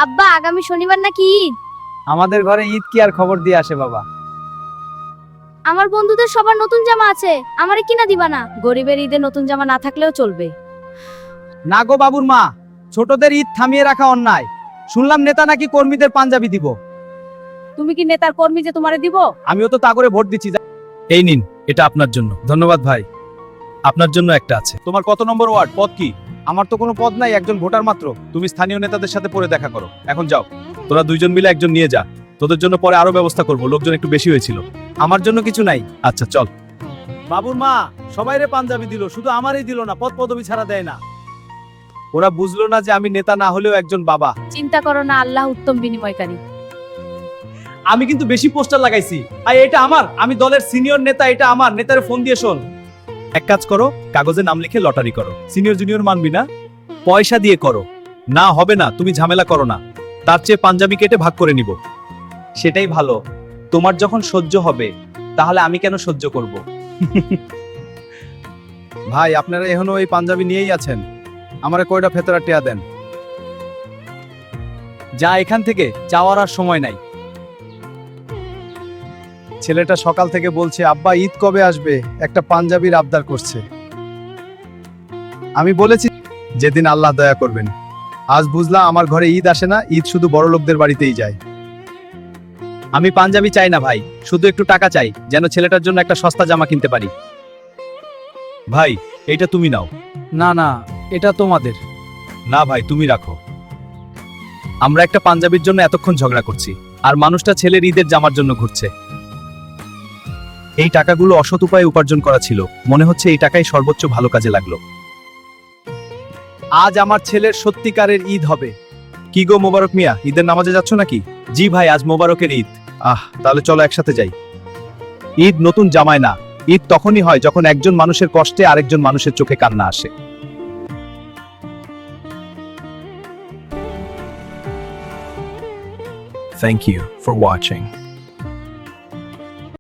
আব্বা আগামী শনিবার নাকি ঈদ? আমাদের ঘরে ঈদ কি আর খবর দিয়ে আসে বাবা। আমার বন্ধুদের সবার নতুন জামা আছে, আমারে কিনা দিবা না? গরিবের ঈদে নতুন জামা না থাকলেও চলবে। না গো বাবুর মা, ছোটদের ঈদ থামিয়ে রাখা অন্যায়। শুনলাম নেতা নাকি কর্মীদের পাঞ্জাবি দিব। তুমি কি নেতার কর্মী যে তোমারে দিব? আমিও তো তা করে ভোট দিচ্ছি। এই নিন, এটা আপনার জন্য। ধন্যবাদ ভাই, আপনার জন্য একটা আছে। তোমার কত নম্বর ওয়ার্ড, পদ কি? আমার তো কোনো পদ নাই, একজন ভোটার মাত্র। তুমি স্থানীয় নেতাদের সাথে পরে দেখা করো। এখন যাও। তোরা দুইজন মিলে একজন নিয়ে যা, তোদের জন্য পরে আরো ব্যবস্থা করব, লোকজন একটু বেশি হয়েছিল। আমার জন্য কিছু নাই। আচ্ছা চল। বাবুর মা সবাইরে পাঞ্জাবি দিল, শুধু আমারই দিল না, পদ পদবি ছাড়া দেয় না। ওরা বুঝলো না যে আমি নেতা না হলেও একজন বাবা। চিন্তা করো না, আল্লাহ উত্তম বিনিময়কারী। আমি কিন্তু বেশি পোস্টার লাগাইছি। আর এটা আমার, আমি দলের সিনিয়র নেতা, এটা আমার। নেতারে ফোন দিয়ে শোন। এক কাজ করো, কাগজে নাম লিখে লটারি করো। সিনিয়র জুনিয়র মানবি না, পয়সা দিয়ে করো। না হবে না, তুমি ঝামেলা করো না, তার চেয়ে পাঞ্জাবি কেটে ভাগ করে নিব। সেটাই ভালো। তোমার যখন সহ্য হবে, তাহলে আমি কেন সহ্য করব? ভাই, আপনারা এখনো এই পাঞ্জাবি নিয়েই আছেন? আমারে কয়টা ফেতরা টিয়া দেন। যা এখান থেকে, যাওয়ার আর সময় নাই। ছেলেটা সকাল থেকে বলছে আব্বা ঈদ কবে আসবে, একটা পাঞ্জাবির আবদার করছে। আমি বলেছি যেদিন আল্লাহ দয়া করবেন। আজ বুঝলাম আমার ঘরে ঈদ আসে না, ঈদ শুধু বড় লোকদের বাড়িতেই যায়। আমি পাঞ্জাবি চাই না ভাই, শুধু একটু টাকা চাই, যেন ছেলেটার জন্য একটা সস্তা জামা কিনতে পারি। ভাই, এইটা তুমি নাও। না না, এটা তোমাদের। না ভাই, তুমি রাখো। আমরা একটা পাঞ্জাবির জন্য এতক্ষণ ঝগড়া করছি, আর মানুষটা ছেলের ঈদের জামার জন্য ঘুরছে। এই টাকাগুলো অসৎ উপায়ে উপার্জন করা ছিল, মনে হচ্ছে এই টাকাই সর্বোচ্চ ভালো কাজে লাগলো। আজ আমার ছেলের সত্যিকারের ঈদ হবে। কি গো মোবারক মিয়া, ঈদের নামাজে যাচ্ছ নাকি? জি ভাই, আজ মোবারকের ঈদ। তাহলে চলো একসাথে যাই। ঈদ নতুন জামায় না, ঈদ তখনই হয় যখন একজন মানুষের কষ্টে আরেকজন মানুষের চোখে কান্না আসে। Thank you for watching.